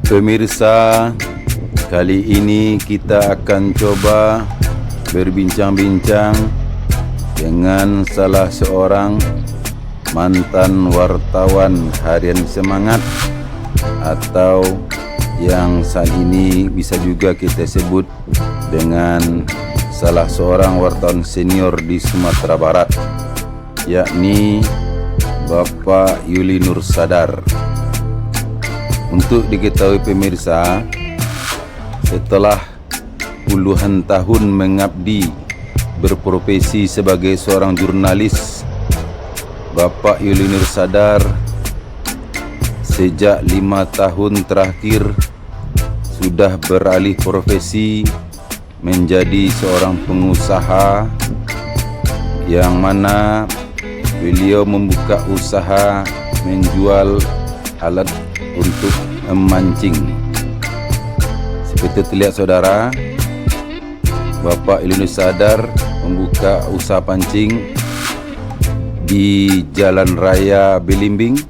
Pemirsa, kali ini kita akan coba berbincang-bincang dengan salah seorang mantan wartawan harian Semangat, atau yang saat ini bisa juga kita sebut dengan salah seorang wartawan senior di Sumatera Barat, yakni Bapak Yuli Nur Sadar. Untuk diketahui pemirsa, setelah puluhan tahun mengabdi berprofesi sebagai seorang jurnalis, Bapak Yuli Nur Sadar sejak 5 tahun terakhir sudah beralih profesi menjadi seorang pengusaha, yang mana beliau membuka usaha menjual alat untuk memancing. Seperti terlihat saudara, Bapak Yuli Nur Sadar membuka usaha pancing di Jalan Raya Belimbing,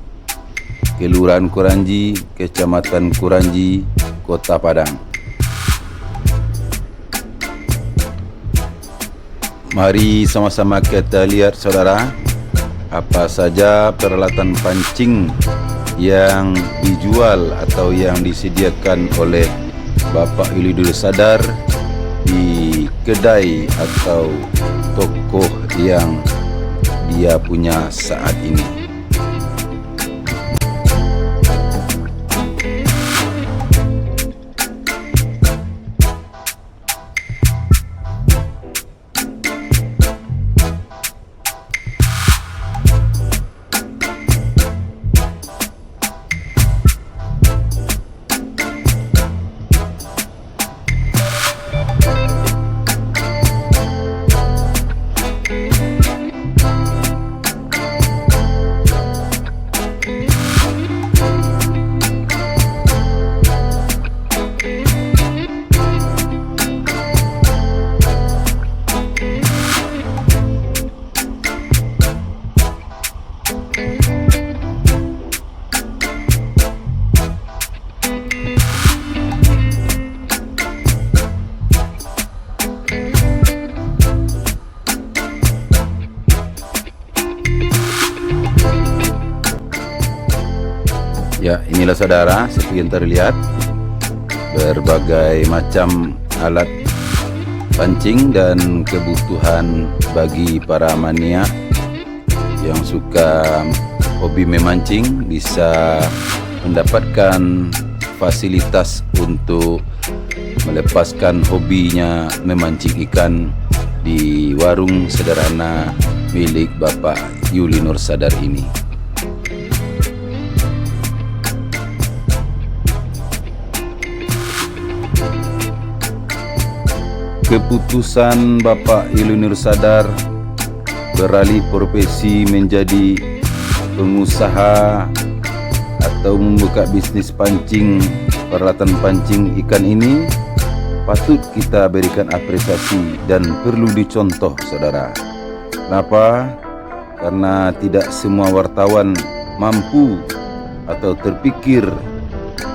Kelurahan Kuranji, Kecamatan Kuranji, Kota Padang. Mari sama-sama kita lihat saudara, apa saja peralatan pancing yang dijual atau yang disediakan oleh Bapak Yuli Nur Sadar di kedai atau toko yang dia punya saat ini. Ya, inilah saudara, seperti yang terlihat berbagai macam alat pancing dan kebutuhan bagi para mania yang suka hobi memancing bisa mendapatkan fasilitas untuk melepaskan hobinya memancing ikan di warung sederhana milik Bapak Yuli Nur Sadar ini. Keputusan Bapak Yuli Nur Sadar beralih profesi menjadi pengusaha atau membuka bisnis pancing, peralatan pancing ikan ini patut kita berikan apresiasi dan perlu dicontoh saudara. Kenapa? Karena tidak semua wartawan mampu atau terpikir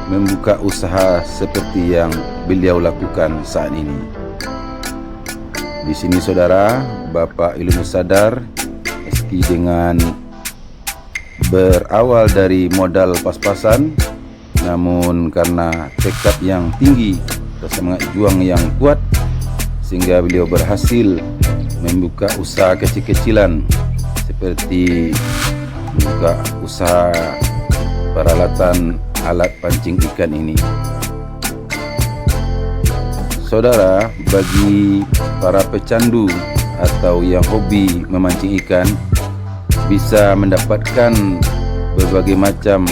membuka usaha seperti yang beliau lakukan saat ini. Di sini saudara, Bapak Yuli Nur Sadar meski dengan berawal dari modal pas-pasan, namun karena tekad yang tinggi dan semangat juang yang kuat, sehingga beliau berhasil membuka usaha kecil-kecilan seperti membuka usaha peralatan alat pancing ikan ini. Saudara, bagi para pecandu atau yang hobi memancing ikan bisa mendapatkan berbagai macam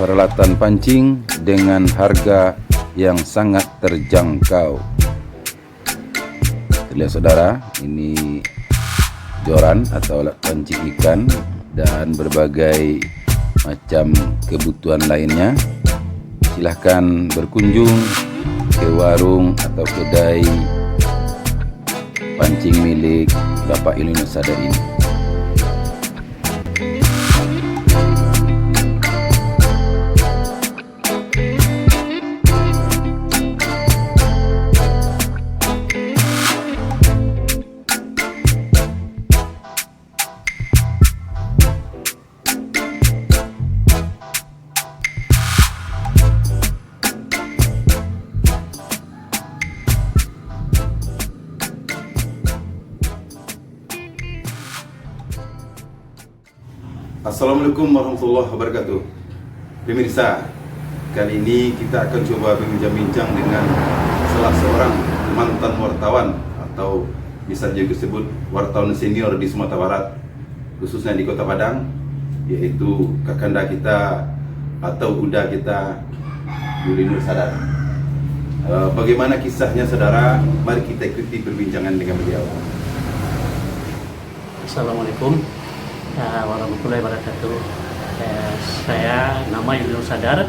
peralatan pancing dengan harga yang sangat terjangkau. Terlihat saudara, ini joran atau alat pancing ikan dan berbagai macam kebutuhan lainnya. Silahkan berkunjung ke warung atau kedai pancing milik Bapak Yuli Nur Sadar ini. Assalamualaikum warahmatullahi wabarakatuh. Pemirsa, kali ini kita akan coba berbincang-bincang dengan salah seorang mantan wartawan atau bisa juga disebut wartawan senior di Sumatera Barat, khususnya di Kota Padang, yaitu kakanda kita atau Buddha kita, Yuli Nur Sadar. Bagaimana kisahnya saudara? Mari kita ikuti perbincangan dengan beliau. Assalamualaikum warahmatullahi wabarakatuh. Saya nama Yuli Nur Sadar,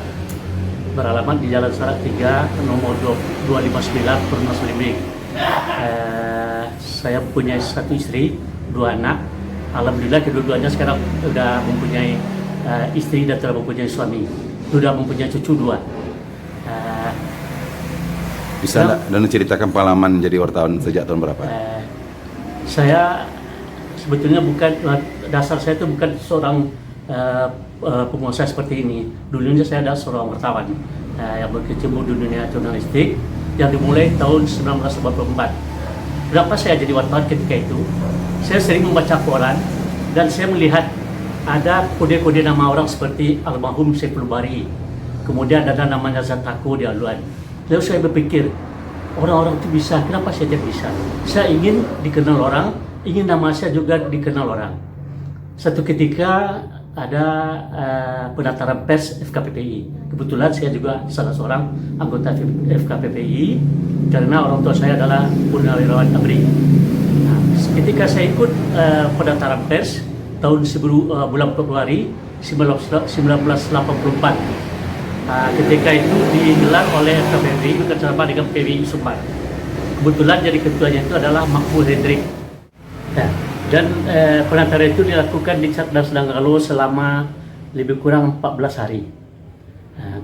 beralamat di Jalan Sarak 3 nomor 259 Perumnas Limbing. Saya punya satu istri, 2 anak. Alhamdulillah kedua-duanya sekarang sudah mempunyai istri dan telah mempunyai suami, sudah mempunyai cucu 2. Bisa dan ceritakan pengalaman jadi wartawan sejak tahun berapa? Saya sebetulnya dasar saya itu bukan seorang pengusaha seperti ini. Dulunya saya adalah seorang wartawan yang berkecimpung di dunia jurnalistik yang dimulai tahun 1984. Berapa saya jadi wartawan ketika itu? Saya sering membaca koran dan saya melihat ada kode-kode nama orang seperti almarhum Saiful Bari. Kemudian ada namanya Zatako di Aluan. Lalu saya berpikir, orang-orang itu bisa, kenapa saya tidak bisa? Saya ingin dikenal orang, ingin nama saya juga dikenal orang. Satu ketika ada pendaftaran pers FKPPI. Kebetulan saya juga salah seorang anggota FKPPI karena orang tua saya adalah Purnawirawan ABRI. Nah, ketika saya ikut pendaftaran pers tahun bulan Februari 1984, ketika itu digelar oleh FKPPI bekerjasama dengan PWI Sumbar. Kebetulan jadi ketuanya itu adalah Makmur Hendrik. Nah, dan pendaftaran itu dilakukan di Cerdas Nanggalo selama lebih kurang 14 hari.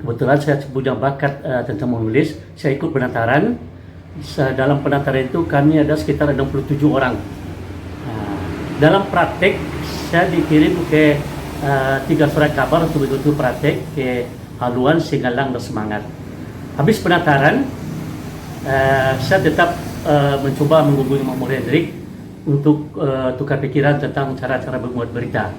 Kebetulan saya punya bakat tentang menulis, saya ikut pendaftaran. Dalam pendaftaran itu kami ada sekitar 67 orang. Dalam praktek saya dikirim ke 3 surat kabar untuk betul-betul praktek ke Haluan, Singgalang, dan Semangat. Habis pendaftaran, saya tetap mencoba menghubungi Makmur Hendrik untuk tukar pikiran tentang cara-cara membuat berita.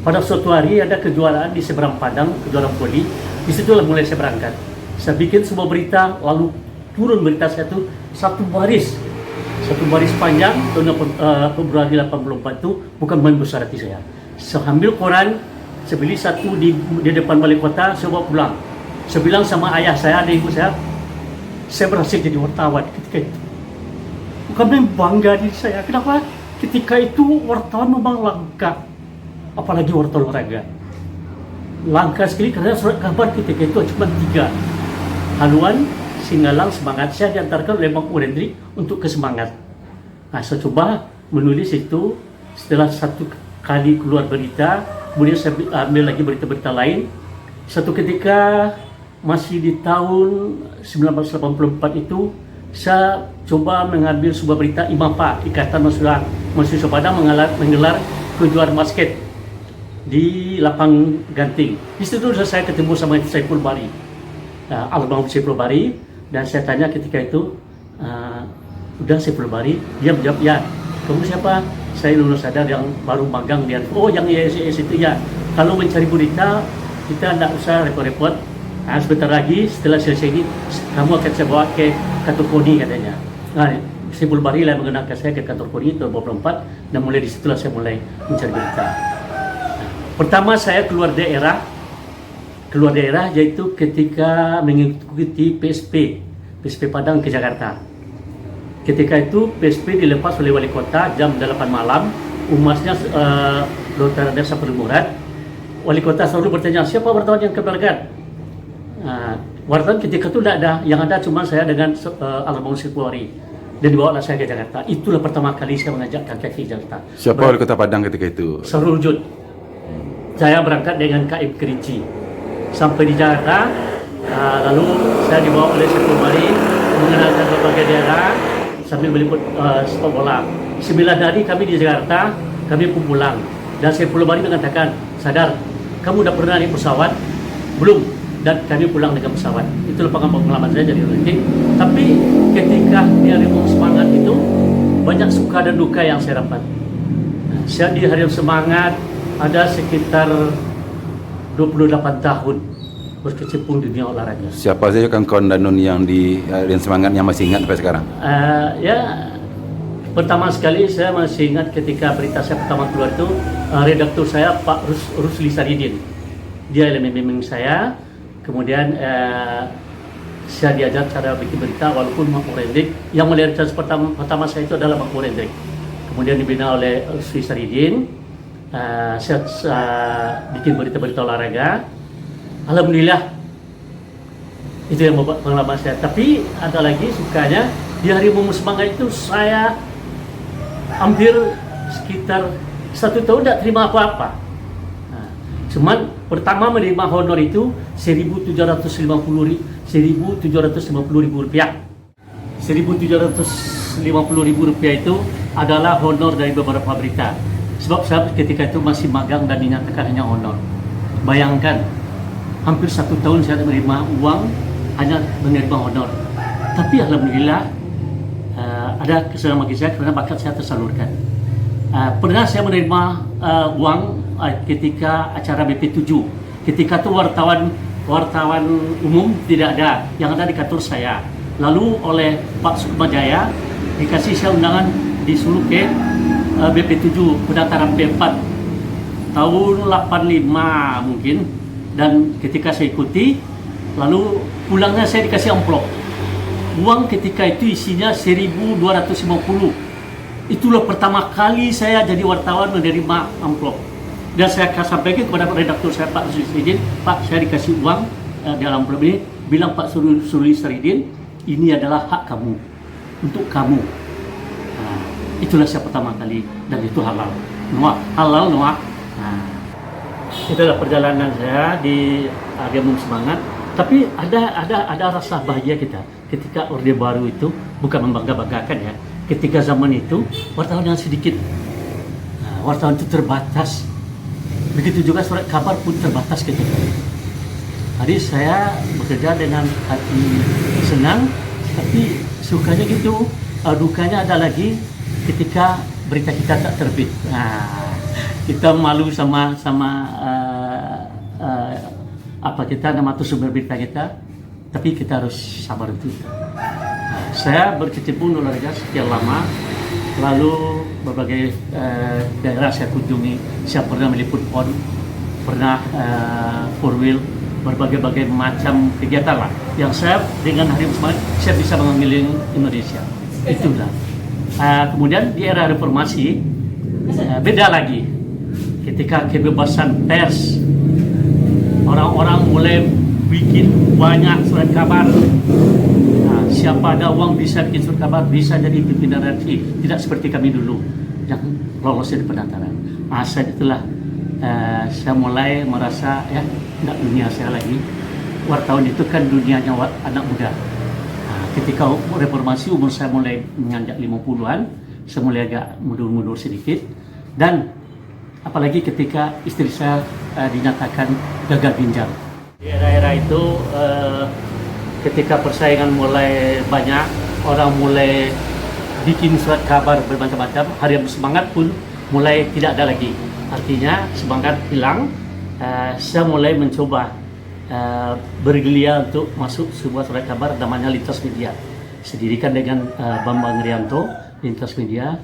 Pada suatu hari ada kejuaraan di seberang Padang, kejuaraan voli. Di situlah mulai saya berangkat. Saya bikin sebuah berita, lalu turun berita saya itu satu baris panjang. Tahun Februari 84 itu bukan main besar hati saya. Saya ambil koran, saya beli satu di depan balai kota, saya bawa pulang. Saya bilang sama ayah saya, ada ibu saya berhasil jadi wartawan ketika itu. Bukan main bangga diri saya. Kenapa? Ketika itu wartawan memang langka, apalagi wartawan olahraga. Langka sekali karena surat kabar ketika itu cuma 3. Haluan, Singgalang, Semangat. Saya diantarkan oleh Makmur Hendrik untuk ke Semangat. Nah, saya coba menulis itu. Setelah satu kali keluar berita, kemudian saya ambil lagi berita-berita lain. Satu ketika masih di tahun 1984 itu, saya coba mengambil sebuah berita IMAPA, Ikatan Mahasiswa Padang menggelar kejuaraan basket di Lapang Ganting. Di situ saya ketemu sama Saiful Bari, almarhum Saiful Bari, dan saya tanya ketika itu, udah Saiful Bari? Dia menjawab, ya. Kamu siapa? Saya Yuli Nur Sadar yang baru magang di Oh, yang YSS itu ya. Kalau mencari berita, kita tidak usah repot-repot. Nah, sebentar lagi setelah selesai ini, kamu akan saya bawa ke kantor KONI katanya. Nah, Saiful Bari lah mengenalkan saya ke kantor KONI tahun 2004, dan mulai disitulah saya mulai mencari berita. Pertama saya keluar daerah yaitu ketika mengikuti PSP Padang ke Jakarta. Ketika itu PSP dilepas oleh wali kota jam 8 malam, umasnya Dr. Desa Murad. Wali kota selalu bertanya, siapa wartawan yang keberangkat? Wartawan ketika itu tidak ada, yang ada cuma saya dengan almarhum Saiful Bari, dan dibawa saya ke Jakarta. Itulah pertama kali saya mengajak kakek ke Jakarta. Siapa wali kota Padang ketika itu? Sarul Jud. Saya berangkat dengan KM Kerinci sampai di Jakarta, lalu saya dibawa oleh Saiful Bari mengenalkan berbagai daerah sambil meliput sepak bola. 9 hari kami di Jakarta, kami pun pulang. Dan Saiful Bari mengatakan, Sadar, kamu udah pernah naik pesawat? Belum. Dan kami pulang dengan pesawat. Itulah pengalaman saya jadi jurnalistik. Tapi ketika di Hari Semangat itu banyak suka dan duka yang saya dapat. Saya di Hari Semangat ada sekitar 28 tahun berkecimpung di dunia olahraga. Siapa saja kawan-kawan Danun yang yang semangatnya masih ingat sampai sekarang? Ya, pertama sekali saya masih ingat ketika berita saya pertama keluar itu, redaktur saya Pak Rusli Saridin. Dia yang membimbing saya. Kemudian saya diajar cara bikin berita walaupun Makmur Hendrik. Yang mulai pertama saya itu adalah Makmur Hendrik. Kemudian dibina oleh Rusli Saridin. Saya bikin berita-berita olahraga. Alhamdulillah itu yang membuat pengalaman saya. Tapi ada lagi sukanya di Hari Bumi Semangat itu saya hampir sekitar 1 tahun tidak terima apa-apa. Cuman pertama menerima honor itu 1.750 ribu rupiah. 1.750 ribu rupiah itu adalah honor dari beberapa berita. Sebab saya ketika itu masih magang dan dinyatakan hanya honor. Bayangkan, hampir 1 tahun saya menerima uang, hanya menerima honor. Tapi alhamdulillah ada kesenangan bagi saya karena bakat saya tersalurkan. Pernah saya menerima uang ketika acara BP7. Ketika itu wartawan umum tidak ada, yang ada di kantor saya. Lalu oleh Pak Sukma Jaya dikasih saya undangan disuruh ke BP7 pendaftaran P4 tahun 85 mungkin. Dan ketika saya ikuti, lalu pulangnya saya dikasih amplop. Uang ketika itu isinya 1.250. Itulah pertama kali saya jadi wartawan menerima amplop. Dan saya sampaikan kepada redaktur saya Pak Saridin, Pak, saya dikasih uang dalam amplop ini. Bilang Pak Rusli Saridin, ini adalah hak kamu, untuk kamu. Itulah saya pertama kali, dan itu halal. Halal. Itulah perjalanan saya di Hari Bumi Semangat. Tapi ada rasa bahagia kita ketika Orde Baru itu, bukan membangga-banggakan ya. Ketika zaman itu wartawan yang sedikit, wartawan itu terbatas. Begitu juga surat kabar pun terbatas ketika itu. Jadi saya bekerja dengan hati senang, tapi sukanya gitu. Dukanya ada lagi ketika berita kita tak terbit. Kita malu sama nama sumber berita kita, tapi kita harus sabar itu. Saya berkecimpung olahraga sekian lama, lalu berbagai daerah saya kunjungi. Saya pernah meliput PON, pernah 4-wheel, berbagai macam kegiatan lah. Yang saya dengan Hari Bumi Semangat saya bisa mengelilingi Indonesia. Itulah. Kemudian di era reformasi beda lagi. Ketika kebebasan pers, orang-orang mulai bikin banyak surat kabar. Siapa ada uang bisa bikin surat kabar, bisa jadi pimpinan redaksi. Tidak seperti kami dulu yang lolos dari pendaftaran. Saat itulah saya mulai merasa ya, tidak dunia saya lagi. Wartawan itu kan dunianya anak muda. Ketika reformasi umur saya mulai menginjak 50-an, saya mulai agak mundur-mundur sedikit. Dan apalagi ketika istri saya dinyatakan gagal ginjal. Di era-era itu ketika persaingan mulai banyak, orang mulai bikin surat kabar bermacam-macam, Hari Bumi Semangat pun mulai tidak ada lagi. Artinya semangat hilang. Saya mulai mencoba bergelia untuk masuk sebuah surat kabar namanya Lintas Media. Sedirikan dengan Bambang Rianto, Lintas Media.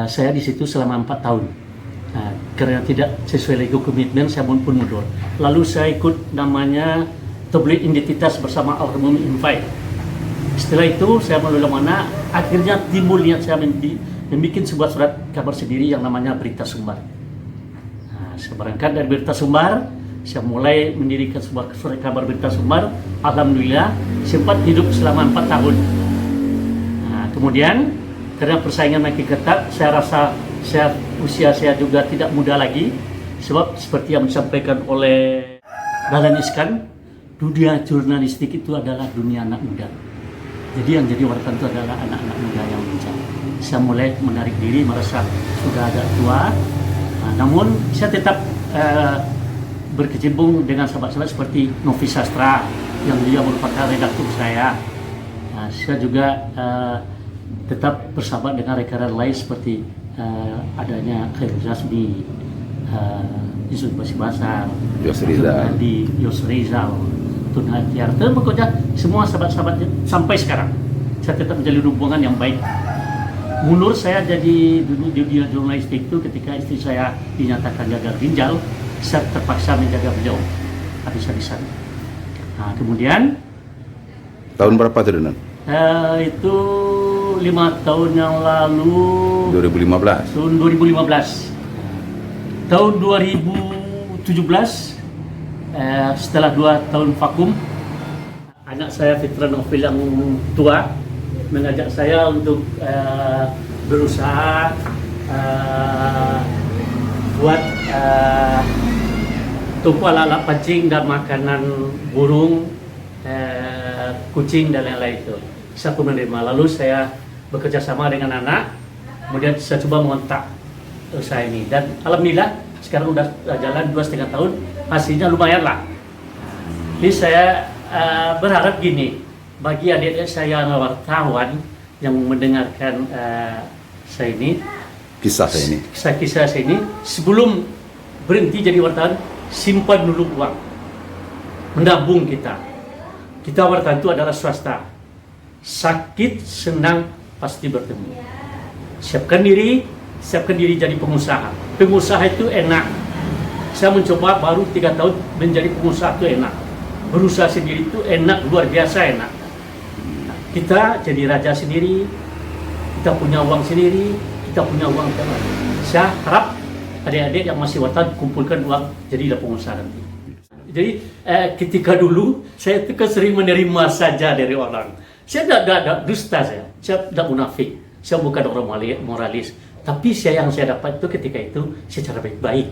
Saya di situ selama 4 tahun. Karena tidak sesuai lego komitmen, saya pun mundur. Lalu saya ikut namanya Tabloid Identitas bersama Almarhum Invite. Setelah itu saya melalui mana akhirnya timbul niat saya membuat sebuah surat kabar sendiri yang namanya Berita Sumbar. Saya berangkat dari Berita Sumbar, saya mulai mendirikan sebuah surat kabar Berita Sumbar. Alhamdulillah sempat hidup selama 4 tahun. Kemudian karena persaingan makin ketat, saya rasa usia saya juga tidak muda lagi, sebab seperti yang disampaikan oleh Dahlan Iskan, dunia jurnalistik itu adalah dunia anak muda. Jadi yang jadi wartawan itu adalah anak-anak muda yang lincah. Saya mulai menarik diri, merasa sudah agak tua. Namun saya tetap berkecimpung dengan sahabat-sahabat seperti Novi Sastra yang dia merupakan redaktur saya. Saya juga tetap bersahabat dengan rekan lain seperti adanya Khairul Zasmi, Yusuf Basri Basar, Yos Rizal. di Yos Rizal, Tun Hatiar, dan pokoknya semua sahabat-sahabatnya sampai sekarang saya tetap menjalin hubungan yang baik. Mundur saya jadi dulu di dunia jurnalistik itu ketika istri saya dinyatakan gagal ginjal, saya terpaksa menjaga beliau habis-habisan. Nah, kemudian Tahun berapa tuh Donan? itu 5 tahun yang lalu, 2015. tahun 2015. Tahun 2017, setelah 2 tahun vakum, anak saya Fitra Novel yang tua mengajak saya untuk berusaha buat toko alat-alat pancing dan makanan burung, kucing dan lain-lain itu. Saya pun menerima. Lalu saya bekerja sama dengan anak, kemudian saya coba mengontak usaha ini, dan alhamdulillah sekarang udah jalan 2,5 tahun, hasilnya lumayan lah. Jadi saya berharap gini, bagi adik-adik saya wartawan yang mendengarkan saya ini, Kisah saya ini. kisah saya ini, sebelum berhenti jadi wartawan, simpan dulu uang, menabung kita. Kita wartawan itu adalah swasta, sakit senang pasti bertemu. Siapkan diri jadi pengusaha. Pengusaha itu enak. Saya mencoba baru 3 tahun menjadi pengusaha itu enak. Berusaha sendiri itu enak, luar biasa enak. Kita jadi raja sendiri, kita punya uang sendiri, kita punya uang teman. Saya harap adik-adik yang masih wartawan kumpulkan uang, jadilah pengusaha nanti. Jadi ketika dulu saya itu sering menerima saja dari orang. Saya tidak dusta, saya tidak munafik. Saya bukan orang moralis. Tapi yang saya dapat itu ketika itu secara baik-baik.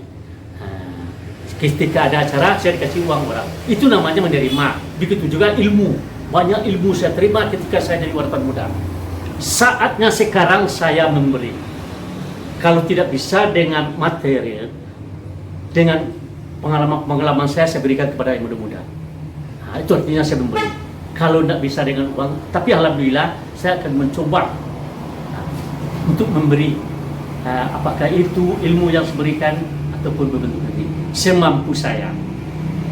Ketika ada acara, saya dikasih uang orang. Itu namanya menerima. Begitu juga ilmu. Banyak ilmu saya terima ketika saya jadi wartawan muda. Saatnya sekarang saya memberi. Kalau tidak bisa dengan materi, dengan pengalaman saya berikan kepada yang muda-muda. Nah, itu artinya saya memberi. Kalau tidak bisa dengan uang, tapi alhamdulillah saya akan mencoba untuk memberi. Apakah itu ilmu yang saya berikan ataupun berbentuk nanti semampu saya.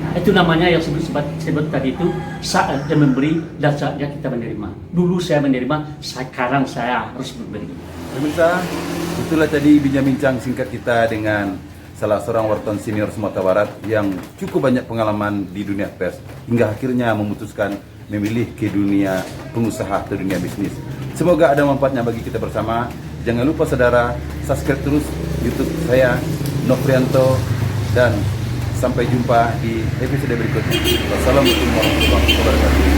Nah, itu namanya yang sebut tadi itu saatnya memberi dan saatnya kita menerima. Dulu saya menerima, sekarang saya harus memberi. Pemirsa, itulah tadi bincang-bincang singkat kita dengan salah seorang wartawan senior Sumatera Barat yang cukup banyak pengalaman di dunia pers hingga akhirnya memutuskan memilih ke dunia pengusaha atau dunia bisnis. Semoga ada manfaatnya bagi kita bersama. Jangan lupa saudara, subscribe terus YouTube saya, Nofrianto, dan sampai jumpa di episode berikutnya. Wassalamualaikum warahmatullahi wabarakatuh.